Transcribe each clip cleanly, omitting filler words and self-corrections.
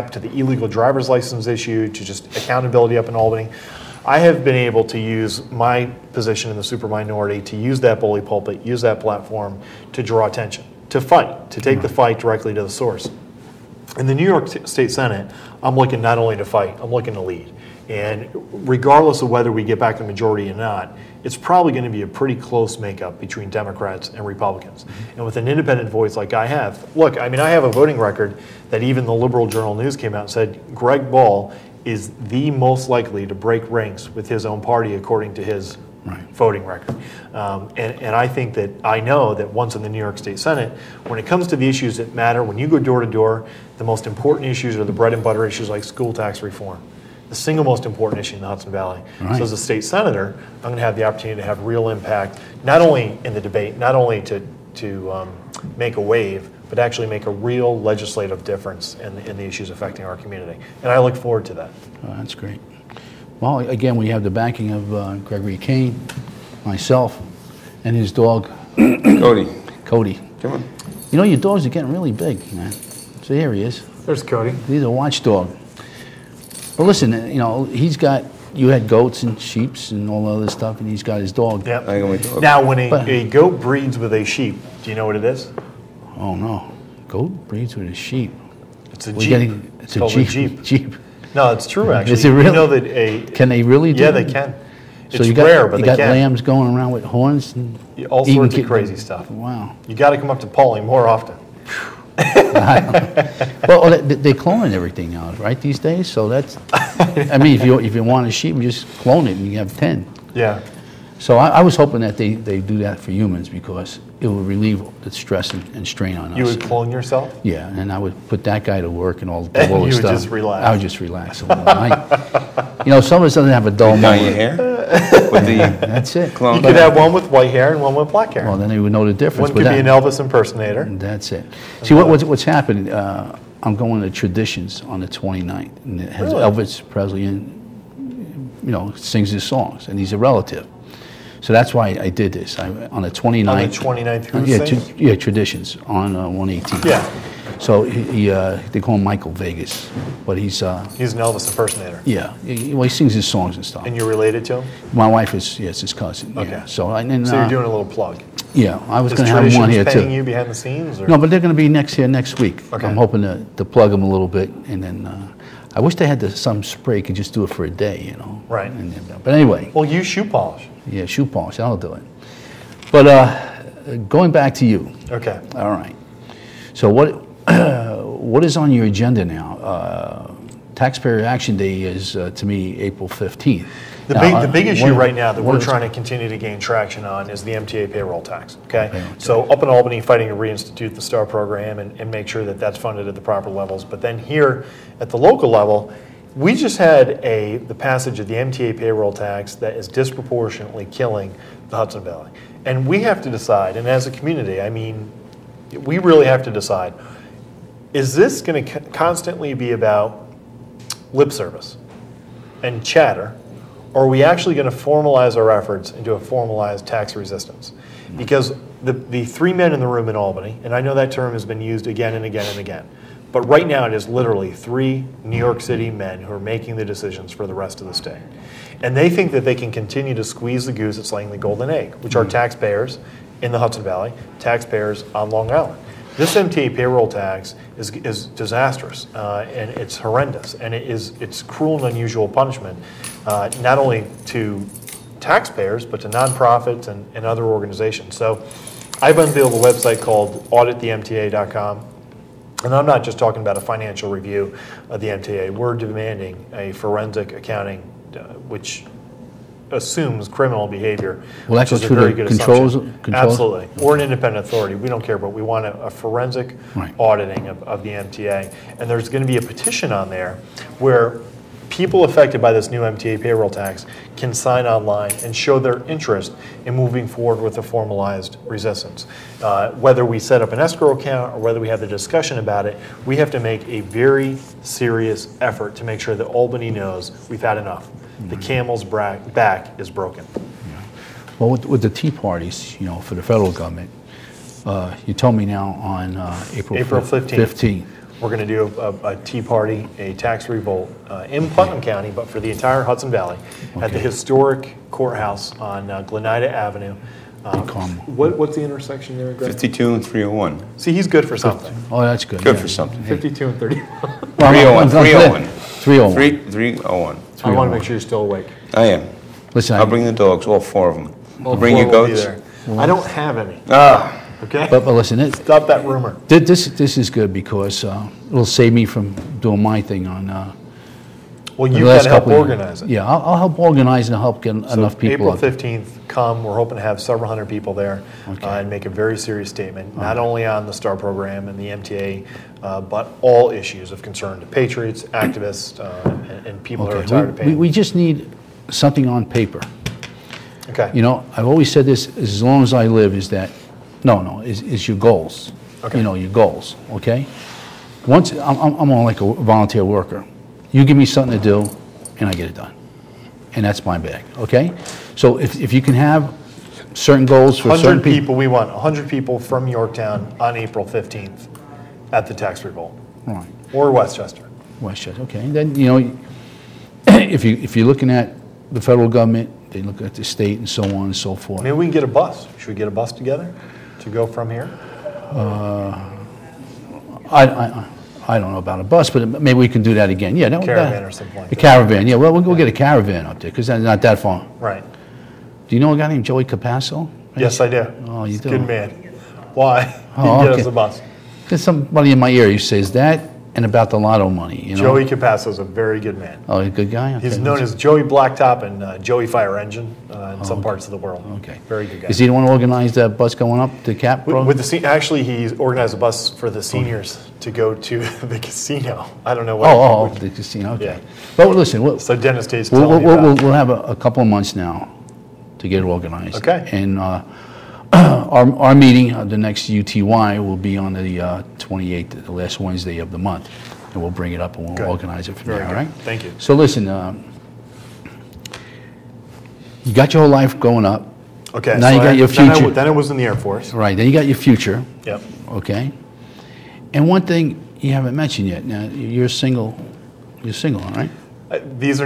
to the illegal driver's license issue, to just accountability up in Albany. I have been able to use my position in the super minority to use that bully pulpit, use that platform to draw attention, to fight, to take the fight directly to the source. In the New York State Senate, I'm looking not only to fight, I'm looking to lead. And regardless of whether we get back the majority or not, it's probably going to be a pretty close makeup between Democrats and Republicans. And with an independent voice like I have, look, I mean, I have a voting record that even the Liberal Journal News came out and said Greg Ball is the most likely to break ranks with his own party according to his voting record. And I think that I know that once in the New York State Senate, when it comes to the issues that matter, when you go door to door, the most important issues are the bread and butter issues like school tax reform. The single most important issue in the Hudson Valley. So as a state senator, I'm going to have the opportunity to have real impact, not only in the debate, not only to make a wave, but actually make a real legislative difference in the issues affecting our community. And I look forward to that. Oh, that's great. Well, again, we have the backing of Gregory Kane, myself, and his dog, Cody. Cody. Come on. You know, your dogs are getting really big, man. So here he is. There's Cody. He's a watchdog. But listen, you know, you had goats and sheep and all other stuff, and he's got his dog. Yep. Now, when a goat breeds with a sheep, do you know what it is? Oh, no. Goat breeds with a sheep. It's a Jeep. It's a Jeep. Jeep. No, it's true, actually. Is it really? You know that can they really do Yeah, that? they can. So It's rare, but you they got can. lambs going around with horns? And all sorts of crazy stuff. Wow. You got to come up to Pawling more often. Well, they clone everything now, right, these days? So that's, I mean, if you want a sheep, you just clone it and you have 10. Yeah. So I was hoping that they do that for humans because it would relieve the stress and strain on us. You would clone yourself? Yeah, and I would put that guy to work and all the And stuff. you would just relax. I would just relax a little. You know, some of us doesn't have a dull Dye moment. your hair? With the That's it. clone? You could have one with white hair and one with black hair. Well, then they would know the difference. One could be an Elvis impersonator. That's it. See, what's happening, I'm going to Traditions on the 29th, and it has Elvis Presley in, you know, sings his songs, and he's a relative. So that's why I did this. On the 29th. On the 29th, who sings? Yeah, Traditions on 118. Yeah. So they call him Michael Vegas, but he's an Elvis impersonator. Yeah, well, he sings his songs and stuff. And you're related to him? My wife is, yes, his cousin. Okay. Yeah. So you're doing a little plug. Yeah, I was going to Is have one here Traditions paying too. you behind the scenes? Or? No, but they're going to be here next week. Okay. I'm hoping to plug them a little bit, and then I wish they had some spray could just do it for a day, you know. Right. But anyway. Well, use shoe polish. Yeah, shoe polish. I'll do it. But going back to you. Okay. All right. So what is on your agenda now? Taxpayer Action Day is, to me, April 15th. The big issue right now that we're trying to continue to gain traction on is the MTA payroll tax. Okay, so up in Albany, fighting to reinstitute the STAR program and make sure that that's funded at the proper levels. But then here at the local level, we just had the passage of the MTA payroll tax that is disproportionately killing the Hudson Valley, and we have to decide. And as a community, I mean, we really have to decide: is this going to constantly be about lip service and chatter? Or are we actually going to formalize our efforts into a formalized tax resistance? Because the three men in the room in Albany, and I know that term has been used again and again and again, but right now it is literally 3 New York City men who are making the decisions for the rest of the state. And they think that they can continue to squeeze the goose that's laying the golden egg, which are taxpayers in the Hudson Valley, taxpayers on Long Island. This MTA payroll tax is disastrous, and it's horrendous, and it's cruel and unusual punishment, not only to taxpayers, but to nonprofits and other organizations. So I've unveiled a website called auditthemta.com, and I'm not just talking about a financial review of the MTA. We're demanding a forensic accounting, which assumes criminal behavior. Will that go through the controls? Absolutely. Or an independent authority. We don't care, but we want a forensic auditing of the MTA. And there's going to be a petition on there where people affected by this new MTA payroll tax can sign online and show their interest in moving forward with a formalized resistance. Whether we set up an escrow account or whether we have the discussion about it, we have to make a very serious effort to make sure that Albany knows we've had enough. The camel's back is broken. Yeah. Well, with the Tea Parties, you know, for the federal government, you told me now on April 15th, we're going to do a tea party, a tax revolt in Putnam County, but for the entire Hudson Valley at the historic courthouse on Glenida Avenue. What's the intersection there, Greg? 52 and 301. See, he's good for something. Oh, that's good. Good for something. 52 and 30. 301. 301. 301. 301. I want to make sure you're still awake. I am. Listen, I'll bring the dogs, all 4 of them. All Bring 4 your will be goats. there. I don't have any. Ah. Okay? but listen, Stop that rumor. this is good because it'll save me from doing my thing on. Well, the you last can help couple of- organize it. Yeah, I'll help organize and help get So enough people. April out there. 15th, come. We're hoping to have several hundred people there and make a very serious statement, not only on the STAR program and the MTA, but all issues of concern to patriots, activists, and people who are tired of paying. We just need something on paper. Okay. You know, I've always said this as long as I live is that, is your goals. Okay. You know, your goals, okay? Once, I'm on like a volunteer worker. You give me something to do, and I get it done. And that's my bag, okay? So if you can have certain goals for 100 certain people, we want 100 people from Yorktown on April 15th at the tax revolt. All right. Or Westchester. Westchester, okay. Then, you know, if you're looking at the federal government, they look at the state and so on and so forth. Maybe we can get a bus. Should we get a bus together to go from here? I don't know about a bus, but maybe we can do that again. Yeah, Caravan or something like a that. caravan, yeah. Well, we'll go get a caravan up there because that's not that far. Right. Do you know a guy named Joey Capasso? Yes, I do. Oh, you He's a do? good man. Why? He Oh, can get okay. us a bus. There's somebody in my ear who says that and about the lotto money. You know? Joey Capasso's a very good man. Oh, a good guy? Okay. He's known as Joey Blacktop and Joey Fire Engine in some parts of the world. Okay. Very good guy. Is he the one who organized that bus going up to Cap? With the actually, he organized a bus for the seniors to go to the casino. I don't know what. The casino. Okay. Yeah. But listen, So Dennis Tate's telling me about. we'll have a couple of months now to get it organized. Okay. And our meeting, the next UTY, will be on the 28th, the last Wednesday of the month. And we'll bring it up and we'll Good. organize it from Very there, good. all right? Thank you. So listen, you got your whole life going up. Okay. Now so you got your future. Then I was in the Air Force. Right, then you got your future, Yep. okay? And one thing you haven't mentioned yet, now you're single, all right? These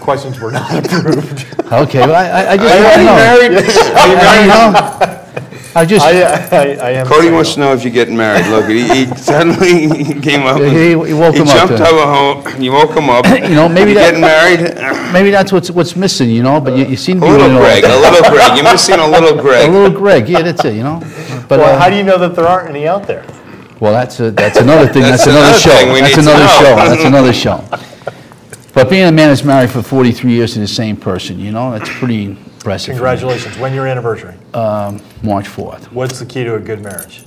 questions were not approved. Okay, well, I just Are want to you know. married? I just, I am. Cody single. wants to know if you're getting married. Look, he suddenly came up. he woke He him up. jumped home. You woke him up. You know, maybe you that- getting married? Maybe that's what's missing, you know, but you seem to A be little doing it Greg. A all. little Greg. You're missing a little A Greg. little Greg, yeah, that's it, you know? But, Well, how do you know that there aren't any out there? well, that's another thing, That's that's another another show. thing we That's need to another know. show, that's another show. But being a man that's married for 43 years to the same person, you know, that's pretty impressive. Congratulations. When your anniversary? March 4th. What's the key to a good marriage?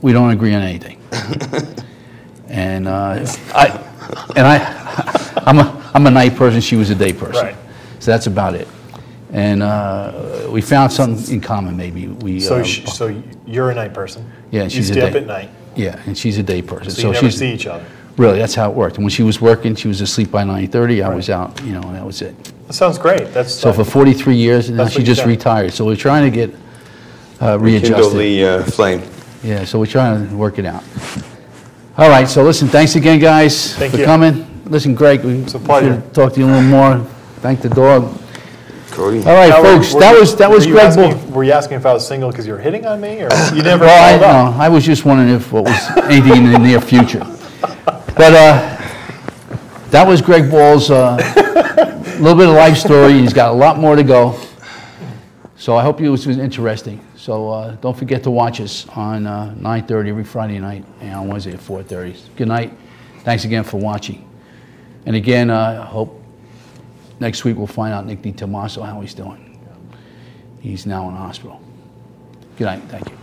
We don't agree on anything. And I'm a night person, she was a day person. Right. So that's about it. And we found something in common, maybe. So you're a night person. Yeah, You she's a stay up day. at night. Yeah, and she's a day person. So you never she's see each other. really, that's how it worked. And when she was working, she was asleep by 9:30. I was out, you know, and that was it. That sounds great. That's So for 43 years, and now That's she what you just said. retired. So we're trying to get Kindle readjusted. the flame. Yeah, so we're trying to work it out. All right, so listen, thanks again, guys, Thank for you. coming. Listen, Greg, we It's a pleasure. should talk to you a little more. Thank the dog. Cody. All right, Now, folks, that was you Greg Ball. asking- Were you asking if I was single because you were hitting on me, or you never Well, followed up? I was just wondering if what was anything in the near future. But that was Greg Ball's little bit of life story. He's got a lot more to go. So I hope it was interesting. So don't forget to watch us on 9:30 every Friday night and on Wednesday at 4:30. Good night. Thanks again for watching. And again, I hope next week we'll find out Nick DiTomaso how he's doing. He's now in the hospital. Good night. Thank you.